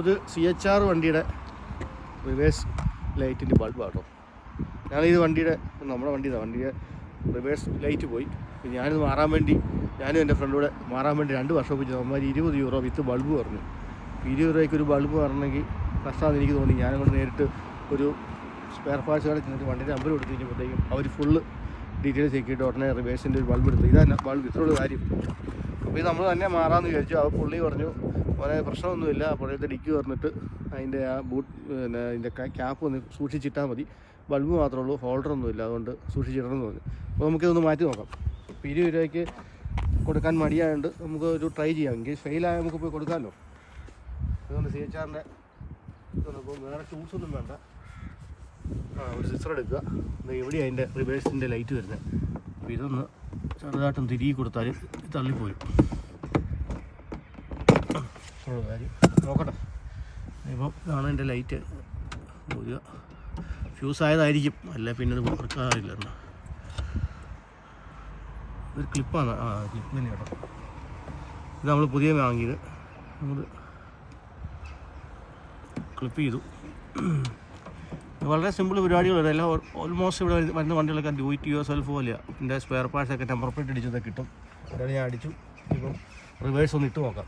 ഇത് CHR വണ്ടിയുടെ reverse ലൈറ്റിൻ്റെ ബൾബാട്ടോ. ഞാനിത് നമ്മുടെ വണ്ടിയുടെ റിവേഴ്സ് ലൈറ്റ് പോയി. ഞാനിത് മാറാൻ വേണ്ടി ഞാനും എൻ്റെ ഫ്രണ്ടൂടെ മാറാൻ വേണ്ടി 2 വർഷം വെച്ച് നമ്മൾ €20 വിത്ത് ബൾബ് പറഞ്ഞു. €20 ഒരു ബൾബ് പറഞ്ഞെങ്കിൽ കഷ്ടമാണെന്ന് എനിക്ക് തോന്നി. ഞാനങ്ങോട്ട് നേരിട്ട് ഒരു സ്പെയർ പാർട്സ് കടയിൽ ചെന്നിട്ട് വണ്ടിയുടെ നമ്പർ കൊടുത്ത് കഴിഞ്ഞപ്പോഴത്തേക്കും അവർ ഫുള്ള് ഡീറ്റെയിൽസ് ചെക്കിയിട്ട് ഉടനെ റിവേഴ്സിൻ്റെ ഒരു ബൾബ് എടുത്തു. ഇതാണ് ബൾബ്, ഇത്രയുള്ള കാര്യം. അപ്പോൾ ഇത് നമ്മൾ തന്നെ മാറാമെന്ന് വിചാരിച്ചു. ആ പുള്ളി പറഞ്ഞു വളരെ പ്രശ്നമൊന്നുമില്ല, അപ്പോഴത്തെ ഡിക്കി പറഞ്ഞിട്ട് അതിൻ്റെ ആ പിന്നെ അതിൻ്റെ ക്യാപ്പ് ഒന്ന് സൂക്ഷിച്ചിട്ടാൽ മതി, ബൾബ് മാത്രമേ ഉള്ളൂ, ഹോൾഡറൊന്നുമില്ല, അതുകൊണ്ട് സൂക്ഷിച്ചിടണമെന്ന് പറഞ്ഞു. അപ്പോൾ നമുക്കിതൊന്ന് മാറ്റി നോക്കാം. അപ്പോൾ €20 കൊടുക്കാൻ മടിയായതുകൊണ്ട് നമുക്ക് ഒരു ട്രൈ ചെയ്യാം. എങ്കിൽ ഫെയിലായാൽ നമുക്ക് പോയി കൊടുക്കാമല്ലോ. അതുകൊണ്ട് CHRൻ്റെ ഇപ്പോൾ വേറെ ടൂൾസൊന്നും വേണ്ട. ഒരു സിസ്റ്റർ എടുക്കുക. എവിടെയാണ് അതിൻ്റെ റിവേഴ്സിൻ്റെ ലൈറ്റ് വരുന്നത്. അപ്പോൾ ഇതൊന്ന് ചെറുതായിട്ടൊന്ന് തിരികെ കൊടുത്താൽ തള്ളിപ്പോരും. കാര്യം നോക്കട്ടെ. ഇപ്പം ഇതാണ് എൻ്റെ ലൈറ്റ്. ഒരു ഫ്യൂസ് ആയതായിരിക്കും, അല്ല പിന്നെ ഇത് വർക്കാറില്ല. ഇതൊരു ക്ലിപ്പാണ്. ക്ലിപ്പ് തന്നെ കേട്ടോ. ഇത് നമ്മൾ പുതിയ വാങ്ങിയത്. നമ്മൾ ക്ലിപ്പ് ചെയ്തു. വളരെ സിമ്പിൾ പരിപാടികളാണ് എല്ലാം. ഓൾമോസ്റ്റ് ഇവിടെ വരുന്ന വണ്ടികളൊക്കെ ഡു ഇറ്റ് യുവർ സെൽഫ് പോലെയാണ്. എൻ്റെ സ്പെയർ പാർട്സൊക്കെ ടെമ്പർ പ്ലേറ്റ് അടിച്ചതൊക്കെ കിട്ടും. അതാണ് ഞാൻ അടിച്ചു. ഇപ്പം റിവേഴ്സ് ഒന്ന് ഇട്ട് നോക്കാം.